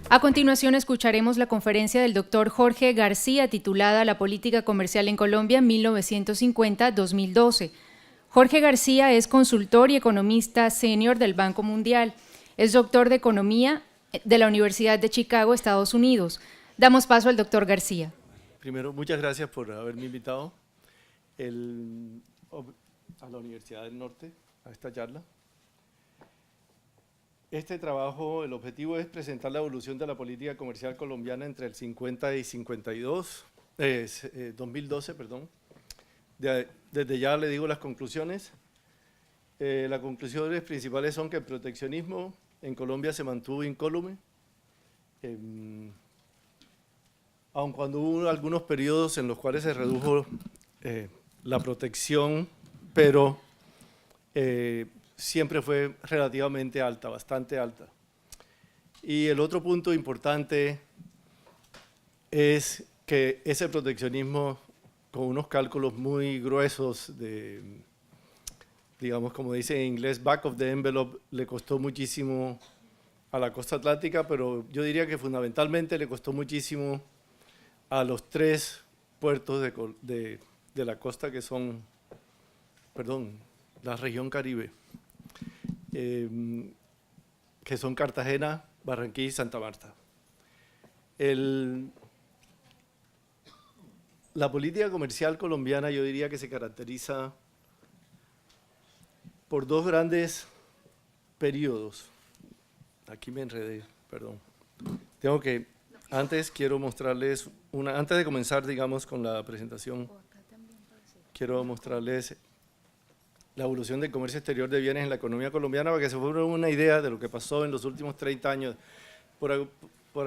A continuación escucharemos la conferencia del doctor Jorge García titulada La política comercial en Colombia 1950-2012. Jorge García es consultor y economista senior del Banco Mundial. Es doctor de Economía de la Universidad de Chicago, Estados Unidos. Damos paso al doctor García. Primero, muchas gracias por haberme invitado a la Universidad del Norte a esta charla. Este trabajo, el objetivo es presentar la evolución de la política comercial colombiana entre el 50 y 2012, perdón. Desde ya le digo las conclusiones. Las conclusiones principales son que el proteccionismo en Colombia se mantuvo incólume, aun cuando hubo algunos periodos en los cuales se redujo la protección, pero siempre fue relativamente alta, bastante alta. Y el otro punto importante es que ese proteccionismo, con unos cálculos muy gruesos digamos, como dice en inglés, back of the envelope, le costó muchísimo a la costa atlántica, pero yo diría que fundamentalmente le costó muchísimo a los tres puertos de la costa que son, la región Caribe, que son Cartagena, Barranquilla y Santa Marta. La política comercial colombiana yo diría que se caracteriza por dos grandes periodos. Aquí me enredé, perdón. Quiero mostrarles, antes de comenzar, digamos, con la presentación, quiero mostrarles la evolución del comercio exterior de bienes en la economía colombiana para que se formen una idea de lo que pasó en los últimos 30 años. Por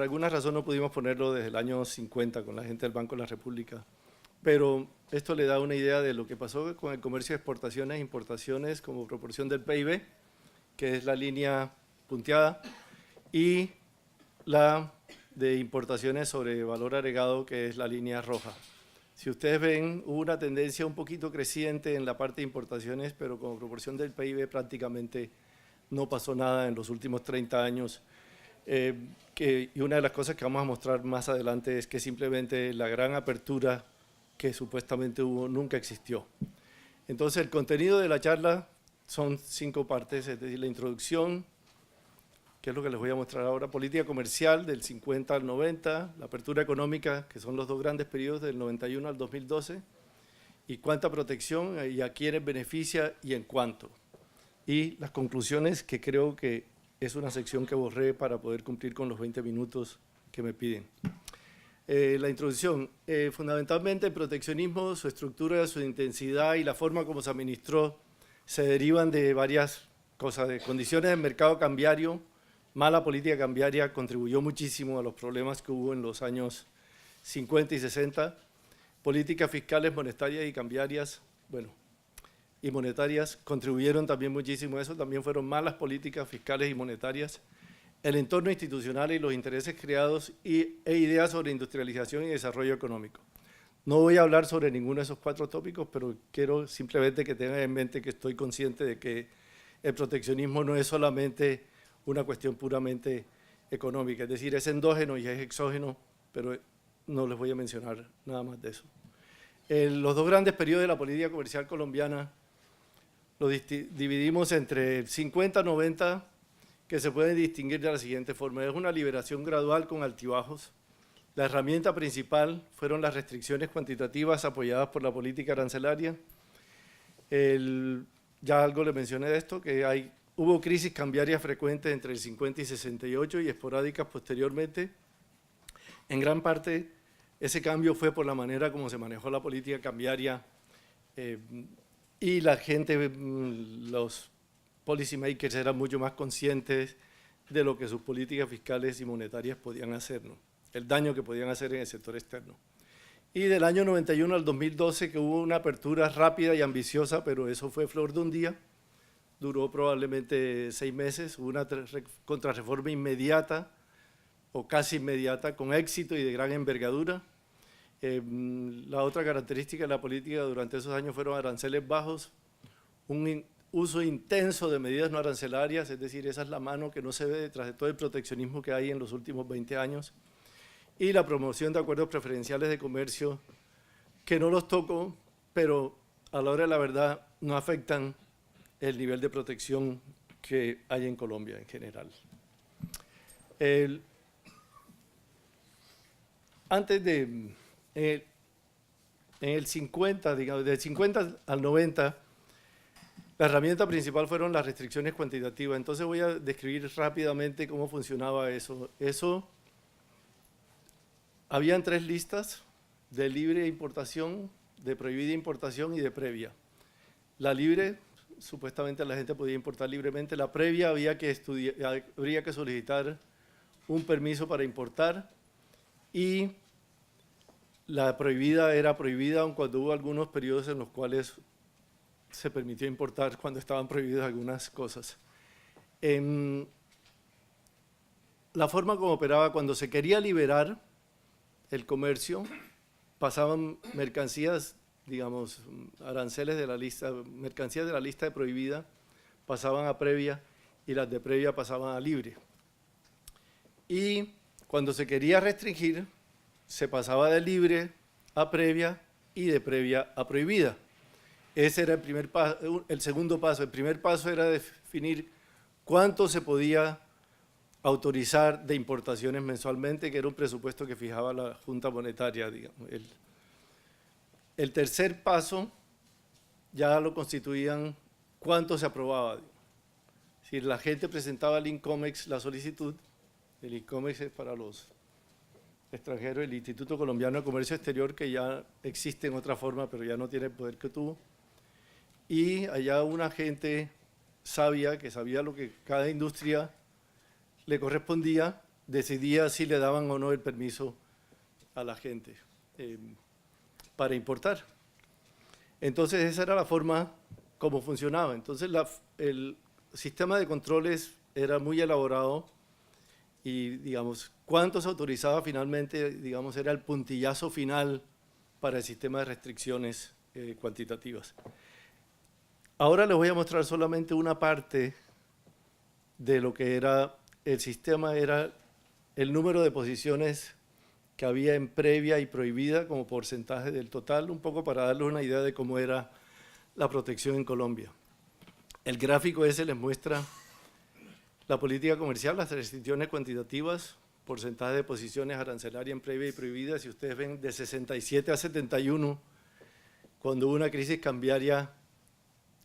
alguna razón no pudimos ponerlo desde el año 50 con la gente del Banco de la República, pero esto le da una idea de lo que pasó con el comercio de exportaciones e importaciones como proporción del PIB, que es la línea punteada, y la de importaciones sobre valor agregado, que es la línea roja. Si ustedes ven, hubo una tendencia un poquito creciente en la parte de importaciones, pero como proporción del PIB prácticamente no pasó nada en los últimos 30 años. Y una de las cosas que vamos a mostrar más adelante es que simplemente la gran apertura que supuestamente hubo nunca existió. Entonces, el contenido de la charla son 5 partes, es decir, la introducción, que es lo que les voy a mostrar ahora, política comercial del 50 al 90, la apertura económica, que son los dos grandes periodos del 91 al 2012, y cuánta protección y a quiénes beneficia y en cuánto. Y las conclusiones, que creo que es una sección que borré para poder cumplir con los 20 minutos que me piden. La introducción, fundamentalmente el proteccionismo, su estructura, su intensidad y la forma como se administró se derivan de varias cosas, de condiciones del mercado cambiario. Mala política cambiaria contribuyó muchísimo a los problemas que hubo en los años 50 y 60. Políticas fiscales, monetarias y cambiarias, y monetarias contribuyeron también muchísimo a eso. También fueron malas políticas fiscales y monetarias. El entorno institucional y los intereses creados e ideas sobre industrialización y desarrollo económico. No voy a hablar sobre ninguno de esos 4 tópicos, pero quiero simplemente que tengan en mente que estoy consciente de que el proteccionismo no es solamente una cuestión puramente económica, es decir, es endógeno y es exógeno, pero no les voy a mencionar nada más de eso. Los dos grandes periodos de la política comercial colombiana los dividimos entre el 50-90, que se pueden distinguir de la siguiente forma. Es una liberación gradual con altibajos. La herramienta principal fueron las restricciones cuantitativas apoyadas por la política arancelaria. Ya algo le mencioné de esto, que hubo crisis cambiarias frecuentes entre el 50 y 68 y esporádicas posteriormente. En gran parte, ese cambio fue por la manera como se manejó la política cambiaria y la gente, los policy makers eran mucho más conscientes de lo que sus políticas fiscales y monetarias podían hacer, ¿no? El daño que podían hacer en el sector externo. Y del año 91 al 2012, que hubo una apertura rápida y ambiciosa, pero eso fue flor de un día, duró probablemente 6 meses, hubo una contrarreforma inmediata o casi inmediata, con éxito y de gran envergadura. La otra característica de la política durante esos años fueron aranceles bajos, un uso intenso de medidas no arancelarias, es decir, esa es la mano que no se ve detrás de todo el proteccionismo que hay en los últimos 20 años, y la promoción de acuerdos preferenciales de comercio, que no los toco, pero a la hora de la verdad no afectan el nivel de protección que hay en Colombia en general. En el 50, digamos, del 50 al 90, la herramienta principal fueron las restricciones cuantitativas. Entonces voy a describir rápidamente cómo funcionaba eso. Habían 3 listas: de libre importación, de prohibida importación y de previa. La libre, supuestamente la gente podía importar libremente. La previa habría que solicitar un permiso para importar, y la prohibida era prohibida, aun cuando hubo algunos periodos en los cuales se permitió importar cuando estaban prohibidas algunas cosas. La forma como operaba, cuando se quería liberar el comercio, pasaban mercancías, digamos, aranceles de la lista, mercancías de la lista de prohibida, pasaban a previa, y las de previa pasaban a libre. Y cuando se quería restringir, se pasaba de libre a previa y de previa a prohibida. Ese era el primer paso. El segundo paso, el primer paso era definir cuánto se podía autorizar de importaciones mensualmente, que era un presupuesto que fijaba la Junta Monetaria, digamos. El tercer paso ya lo constituían cuánto se aprobaba. Es decir, la gente presentaba al INCOMEX la solicitud. El INCOMEX es para los extranjeros, el Instituto Colombiano de Comercio Exterior, que ya existe en otra forma, pero ya no tiene el poder que tuvo. Y allá una gente sabia, que sabía lo que cada industria le correspondía, decidía si le daban o no el permiso a la gente para importar. Entonces esa era la forma como funcionaba. Entonces el sistema de controles era muy elaborado, y, digamos, cuánto se autorizaba finalmente, digamos, era el puntillazo final para el sistema de restricciones cuantitativas. Ahora les voy a mostrar solamente una parte de lo que era el sistema. Era el número de posiciones que había en previa y prohibida como porcentaje del total, un poco para darles una idea de cómo era la protección en Colombia. El gráfico ese les muestra la política comercial, las restricciones cuantitativas, porcentaje de posiciones arancelarias en previa y prohibida. Si ustedes ven, de 67 a 71, cuando hubo una crisis cambiaria,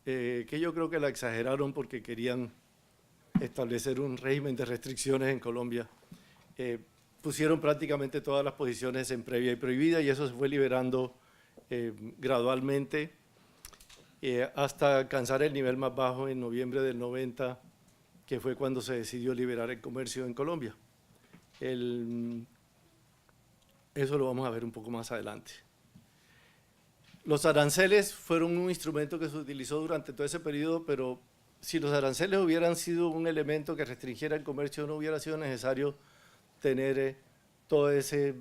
que yo creo que la exageraron porque querían establecer un régimen de restricciones en Colombia, pusieron prácticamente todas las posiciones en previa y prohibida, y eso se fue liberando gradualmente hasta alcanzar el nivel más bajo en noviembre del 90, que fue cuando se decidió liberar el comercio en Colombia. Eso lo vamos a ver un poco más adelante. Los aranceles fueron un instrumento que se utilizó durante todo ese periodo, pero si los aranceles hubieran sido un elemento que restringiera el comercio, no hubiera sido necesario tener todo ese,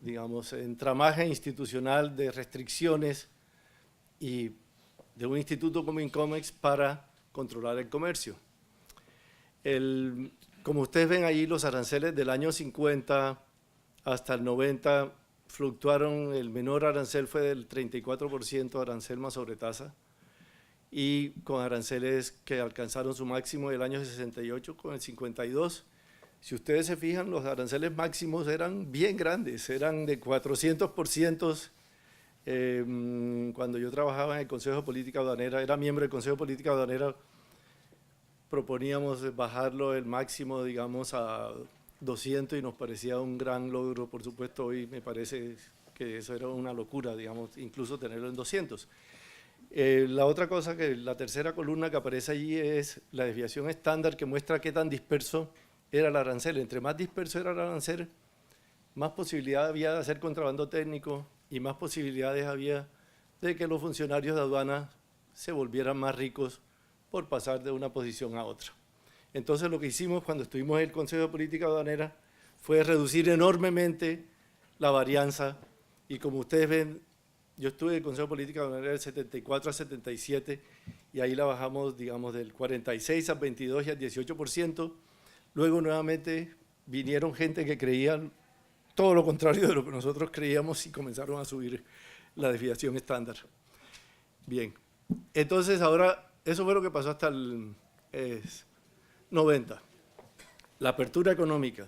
digamos, entramaje institucional de restricciones y de un instituto como INCOMEX para controlar el comercio. Como ustedes ven ahí, los aranceles del año 50 hasta el 90 fluctuaron. El menor arancel fue del 34% arancel más sobretasa, y con aranceles que alcanzaron su máximo del año 68 con el 52. Si ustedes se fijan, los aranceles máximos eran bien grandes, eran de 400%. Cuando yo trabajaba en el Consejo de Política Aduanera, era miembro del Consejo de Política Aduanera, proponíamos bajarlo el máximo, digamos, a 200, y nos parecía un gran logro. Por supuesto, hoy me parece que eso era una locura, digamos, incluso tenerlo en 200. La otra cosa, la tercera columna que aparece allí, es la desviación estándar, que muestra qué tan disperso era el arancel. Entre más disperso era el arancel, más posibilidad había de hacer contrabando técnico, y más posibilidades había de que los funcionarios de aduana se volvieran más ricos por pasar de una posición a otra. Entonces lo que hicimos cuando estuvimos en el Consejo de Política Aduanera fue reducir enormemente la varianza, y como ustedes ven, yo estuve en el Consejo de Política Aduanera del 74 a 77, y ahí la bajamos, digamos, del 46 al 22 y al 18%. Luego nuevamente vinieron gente que creían todo lo contrario de lo que nosotros creíamos y comenzaron a subir la desviación estándar. Bien, entonces ahora, eso fue lo que pasó hasta el 90. La apertura económica.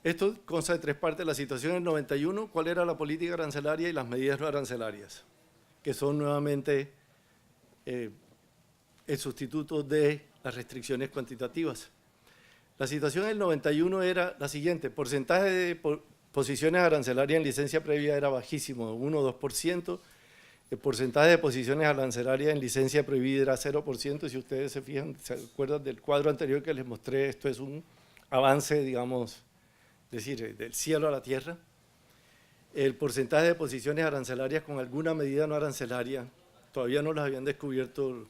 Esto consta de tres partes. La situación en el 91, cuál era la política arancelaria y las medidas no arancelarias, que son nuevamente el sustituto de las restricciones cuantitativas. La situación en el 91 era la siguiente: porcentaje de posiciones arancelarias en licencia previa era bajísimo, 1 o 2%, el porcentaje de posiciones arancelarias en licencia prohibida era 0%, y si ustedes se fijan, se acuerdan del cuadro anterior que les mostré, esto es un avance, digamos, es decir, del cielo a la tierra. El porcentaje de posiciones arancelarias con alguna medida no arancelaria, todavía no las habían descubierto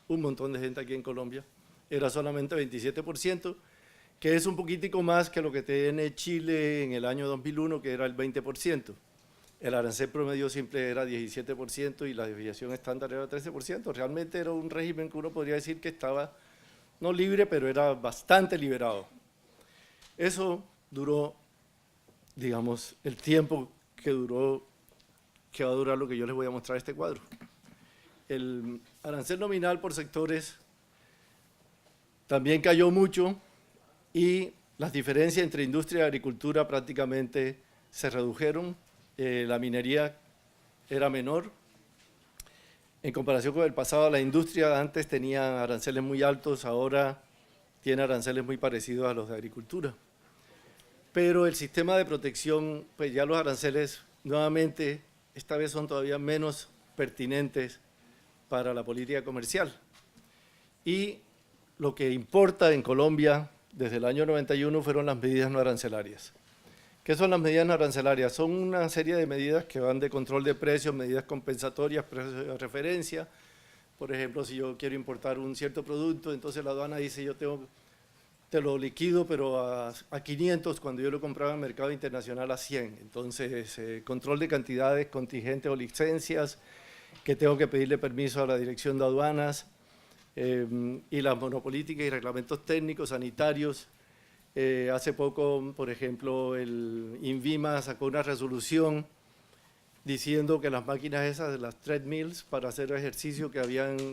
un montón de gente aquí en Colombia, era solamente 27%, que es un poquitico más que lo que tiene Chile en el año 2001, que era el 20%. El arancel promedio simple era 17% y la desviación estándar era 13%. Realmente era un régimen que uno podría decir que estaba, no libre, pero era bastante liberado. Eso duró, digamos, el tiempo que duró, que va a durar lo que yo les voy a mostrar en este cuadro. El arancel nominal por sectores también cayó mucho y las diferencias entre industria y agricultura prácticamente se redujeron. La minería era menor. En comparación con el pasado, la industria antes tenía aranceles muy altos, ahora tiene aranceles muy parecidos a los de agricultura. Pero el sistema de protección, pues ya los aranceles nuevamente, esta vez son todavía menos pertinentes para la política comercial. Y lo que importa en Colombia desde el año 91 fueron las medidas no arancelarias. ¿Qué son las medidas no arancelarias? Son una serie de medidas que van de control de precios, medidas compensatorias, precios de referencia. Por ejemplo, si yo quiero importar un cierto producto, entonces la aduana dice te lo liquido, pero a 500, cuando yo lo compraba en el mercado internacional a 100. Entonces, control de cantidades, contingentes o licencias, que tengo que pedirle permiso a la Dirección de Aduanas, y las monopolíticas y reglamentos técnicos, sanitarios. Hace poco, por ejemplo, el INVIMA sacó una resolución diciendo que las máquinas esas de las treadmills para hacer ejercicio que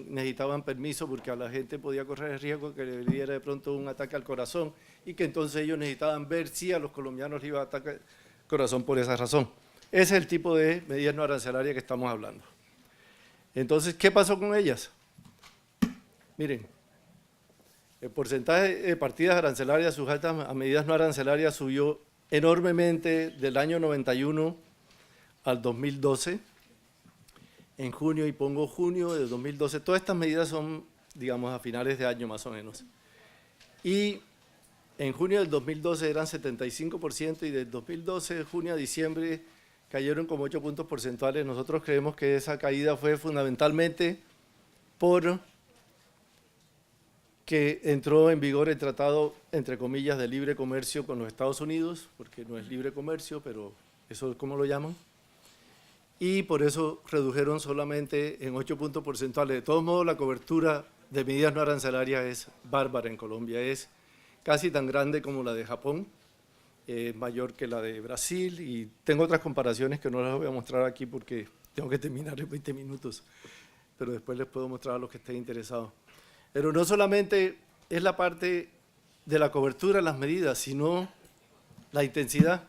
necesitaban permiso porque a la gente podía correr el riesgo que le diera de pronto un ataque al corazón y que entonces ellos necesitaban ver si a los colombianos les iba a atacar el corazón por esa razón. Ese es el tipo de medidas no arancelarias que estamos hablando. Entonces, ¿qué pasó con ellas? Miren, el porcentaje de partidas arancelarias sujetas a medidas no arancelarias subió enormemente del año 91 al 2012, en junio, y pongo junio de 2012, todas estas medidas son, digamos, a finales de año más o menos. Y en junio del 2012 eran 75% y del 2012, junio a diciembre, cayeron como 8 puntos porcentuales. Nosotros creemos que esa caída fue fundamentalmente por que entró en vigor el tratado, entre comillas, de libre comercio con los Estados Unidos, porque no es libre comercio, pero eso es como lo llaman, y por eso redujeron solamente en 8 puntos porcentuales. De todos modos, la cobertura de medidas no arancelarias es bárbara en Colombia, es casi tan grande como la de Japón, mayor que la de Brasil, y tengo otras comparaciones que no las voy a mostrar aquí porque tengo que terminar en 20 minutos, pero después les puedo mostrar a los que estén interesados. Pero no solamente es la parte de la cobertura de las medidas, sino la intensidad.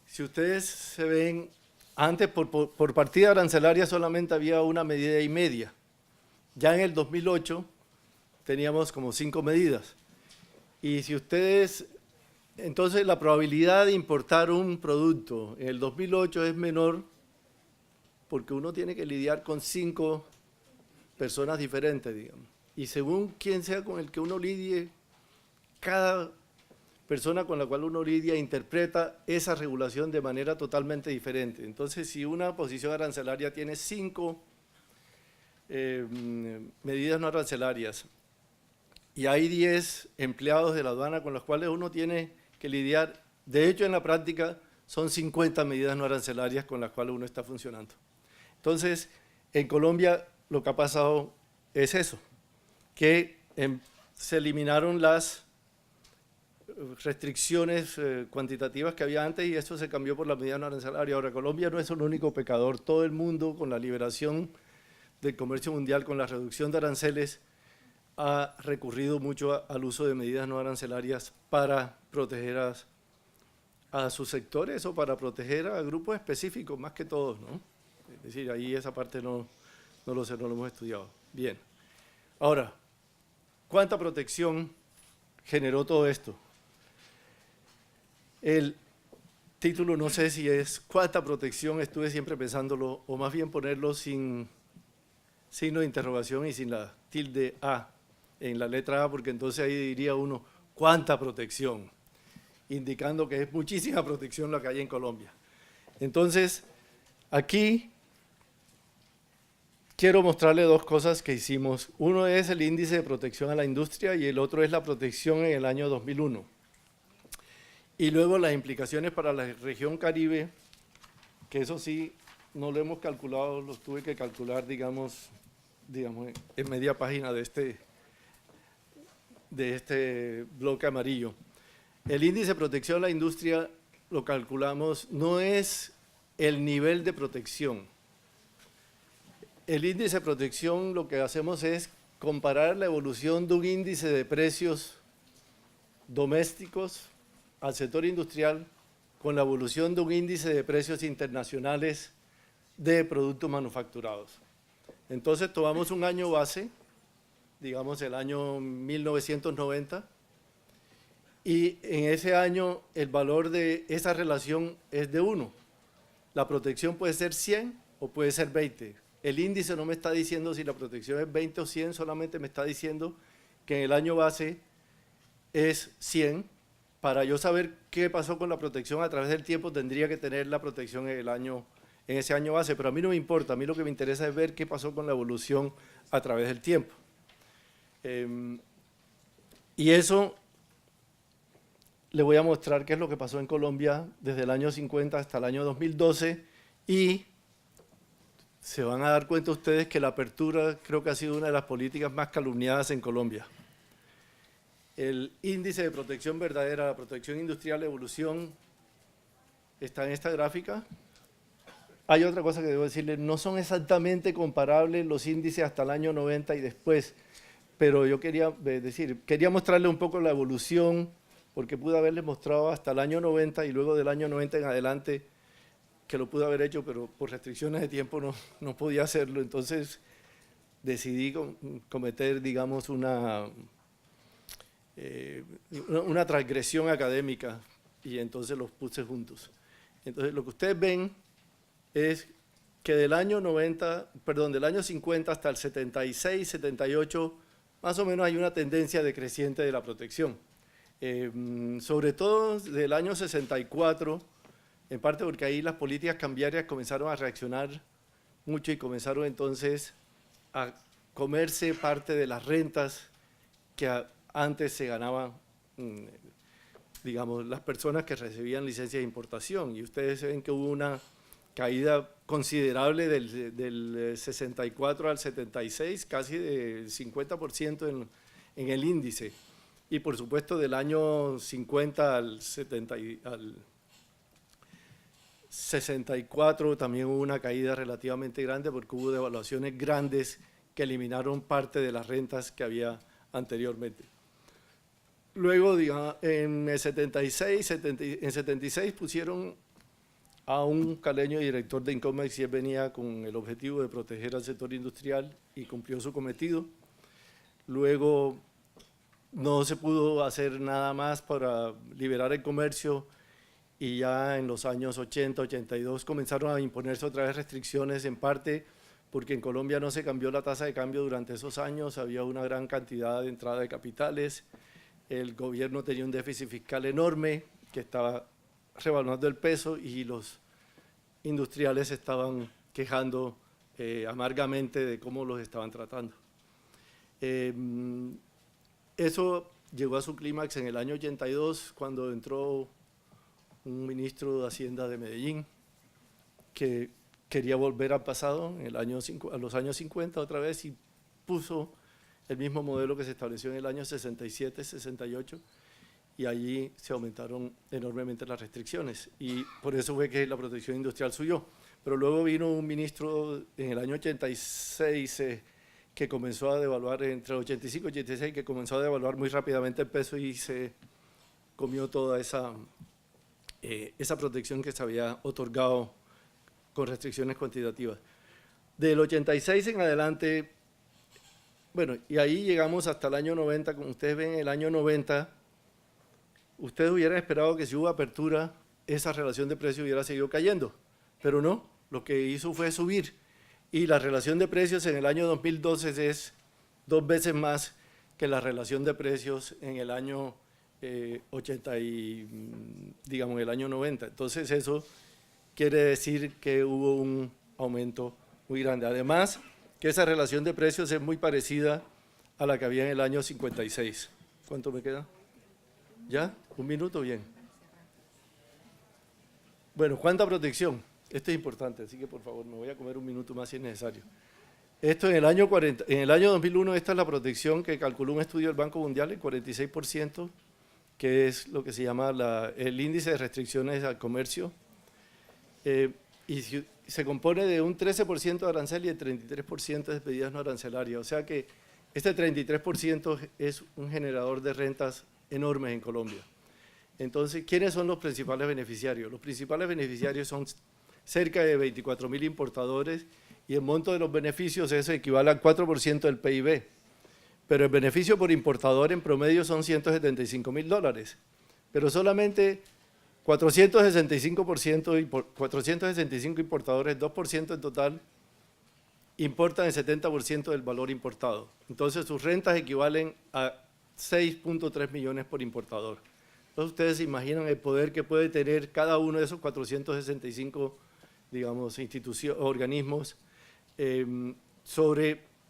Si ustedes se ven, antes por partida arancelaria solamente había una medida y media. Ya en el 2008 teníamos como 5 medidas. Y si ustedes, entonces la probabilidad de importar un producto en el 2008 es menor porque uno tiene que lidiar con 5 personas diferentes, digamos. Y según quién sea con el que uno lidie, cada persona con la cual uno lidia interpreta esa regulación de manera totalmente diferente. Entonces, si una posición arancelaria tiene 5 medidas no arancelarias y hay 10 empleados de la aduana con los cuales uno tiene que lidiar, de hecho en la práctica son 50 medidas no arancelarias con las cuales uno está funcionando. Entonces, en Colombia lo que ha pasado es eso, que se eliminaron las restricciones cuantitativas que había antes y eso se cambió por la medida no arancelaria. Ahora, Colombia no es el único pecador, todo el mundo con la liberación del comercio mundial, con la reducción de aranceles, ha recurrido mucho al uso de medidas no arancelarias para proteger a sus sectores o para proteger a grupos específicos, más que todos, ¿no? Es decir, ahí esa parte no lo sé, no lo hemos estudiado. Bien. Ahora, ¿cuánta protección generó todo esto? El título no sé si es ¿cuánta protección? Estuve siempre pensándolo, o más bien ponerlo sin signo de interrogación y sin la tilde A en la letra A, porque entonces ahí diría uno, ¿cuánta protección? Indicando que es muchísima protección la que hay en Colombia. Entonces, aquí quiero mostrarle dos cosas que hicimos. Uno es el índice de protección a la industria y el otro es la protección en el año 2001. Y luego las implicaciones para la región Caribe, que eso sí, no lo hemos calculado, los tuve que calcular, digamos en media página de este bloque amarillo. El índice de protección a la industria lo calculamos, no es el nivel de protección. El índice de protección lo que hacemos es comparar la evolución de un índice de precios domésticos al sector industrial con la evolución de un índice de precios internacionales de productos manufacturados. Entonces tomamos un año base, digamos el año 1990, y en ese año el valor de esa relación es de 1. La protección puede ser 100 o puede ser 20. El índice no me está diciendo si la protección es 20 o 100, solamente me está diciendo que en el año base es 100. Para yo saber qué pasó con la protección a través del tiempo, tendría que tener la protección en ese año base, pero a mí no me importa, a mí lo que me interesa es ver qué pasó con la evolución a través del tiempo. Y eso le voy a mostrar qué es lo que pasó en Colombia desde el año 50 hasta el año 2012 y se van a dar cuenta ustedes que la apertura creo que ha sido una de las políticas más calumniadas en Colombia. El índice de protección verdadera, la protección industrial, evolución, está en esta gráfica. Hay otra cosa que debo decirles, no son exactamente comparables los índices hasta el año 90 y después, pero yo quería mostrarles un poco la evolución, porque pude haberles mostrado hasta el año 90 y luego del año 90 en adelante, que lo pude haber hecho, pero por restricciones de tiempo no podía hacerlo, entonces decidí cometer, digamos, una transgresión académica y entonces los puse juntos. Entonces lo que ustedes ven es que del año 50 hasta el 76, 78, más o menos hay una tendencia decreciente de la protección. Sobre todo del año 64, en parte porque ahí las políticas cambiarias comenzaron a reaccionar mucho y comenzaron entonces a comerse parte de las rentas que antes se ganaban, digamos, las personas que recibían licencias de importación. Y ustedes ven que hubo una caída considerable del 64 al 76, casi del 50% en el índice. Y por supuesto del año 50 al 64 también hubo una caída relativamente grande porque hubo devaluaciones grandes que eliminaron parte de las rentas que había anteriormente. Luego, digamos, en 76 pusieron a un caleño director de Incomex y él venía con el objetivo de proteger al sector industrial y cumplió su cometido. Luego no se pudo hacer nada más para liberar el comercio y ya en los años 80, 82 comenzaron a imponerse otra vez restricciones, en parte porque en Colombia no se cambió la tasa de cambio durante esos años, había una gran cantidad de entrada de capitales, el gobierno tenía un déficit fiscal enorme que estaba revaluando el peso y los industriales estaban quejando amargamente de cómo los estaban tratando. Eso llegó a su clímax en el año 82 cuando entró un ministro de Hacienda de Medellín que quería volver al pasado, a los años 50 otra vez, y puso el mismo modelo que se estableció en el año 67, 68, y allí se aumentaron enormemente las restricciones, y por eso fue que la protección industrial subió. Pero luego vino un ministro en el año 86 que comenzó a devaluar, entre 85 y 86, que comenzó a devaluar muy rápidamente el peso y se comió toda esa protección que se había otorgado con restricciones cuantitativas. Del 86 en adelante, bueno, y ahí llegamos hasta el año 90, como ustedes ven, el año 90, ustedes hubieran esperado que si hubo apertura, esa relación de precios hubiera seguido cayendo, pero no, lo que hizo fue subir, y la relación de precios en el año 2012 es 2 veces más que la relación de precios en el año 80 y, digamos, el año 90. Entonces eso quiere decir que hubo un aumento muy grande. Además, que esa relación de precios es muy parecida a la que había en el año 56. ¿Cuánto me queda? ¿Ya? ¿1 minuto? Bien. Bueno, ¿cuánta protección? Esto es importante, así que por favor me voy a comer 1 minuto más si es necesario. Esto en el año 2001, esta es la protección que calculó un estudio del Banco Mundial, el 46%, que es lo que se llama el índice de restricciones al comercio, y se compone de un 13% de arancel y el 33% de despedidas no arancelarias, o sea que este 33% es un generador de rentas enormes en Colombia. Entonces, ¿quiénes son los principales beneficiarios? Los principales beneficiarios son cerca de 24.000 importadores, y el monto de los beneficios eso equivale al 4% del PIB, pero el beneficio por importador en promedio son $175.000, pero solamente 465 importadores, 2% en total, importan el 70% del valor importado. Entonces sus rentas equivalen a 6.3 millones por importador. Entonces ustedes se imaginan el poder que puede tener cada uno de esos 465, digamos, organismos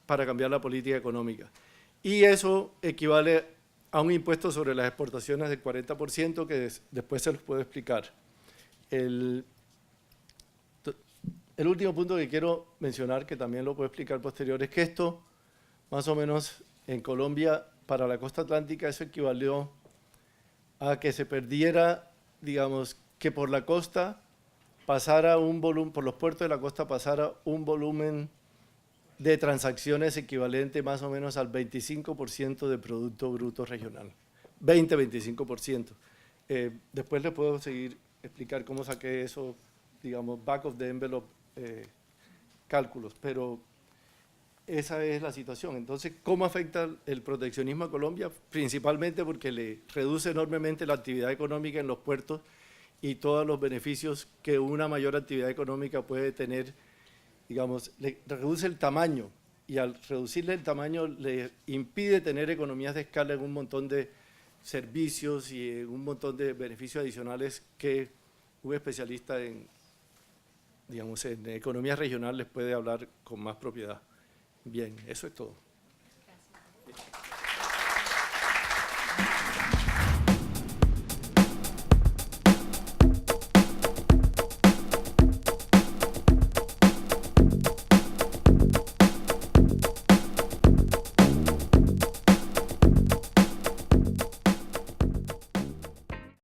para cambiar la política económica. Y eso equivale a un impuesto sobre las exportaciones del 40%, que después se los puedo explicar. El último punto que quiero mencionar, que también lo puedo explicar posterior, es que esto, más o menos en Colombia, para la costa atlántica, eso equivalió a que se perdiera, digamos, que por la costa pasara un volumen, por los puertos de la costa pasara un volumen de transacciones equivalente más o menos al 25% de Producto Bruto Regional, 20-25%. Después les puedo seguir explicar cómo saqué eso, digamos, back of the envelope cálculos, pero esa es la situación. Entonces, ¿cómo afecta el proteccionismo a Colombia? Principalmente porque le reduce enormemente la actividad económica en los puertos y todos los beneficios que una mayor actividad económica puede tener. Digamos, le reduce el tamaño, y al reducirle el tamaño le impide tener economías de escala en un montón de servicios y en un montón de beneficios adicionales que un especialista en, digamos, en economía regional les puede hablar con más propiedad. Bien, eso es todo. Gracias.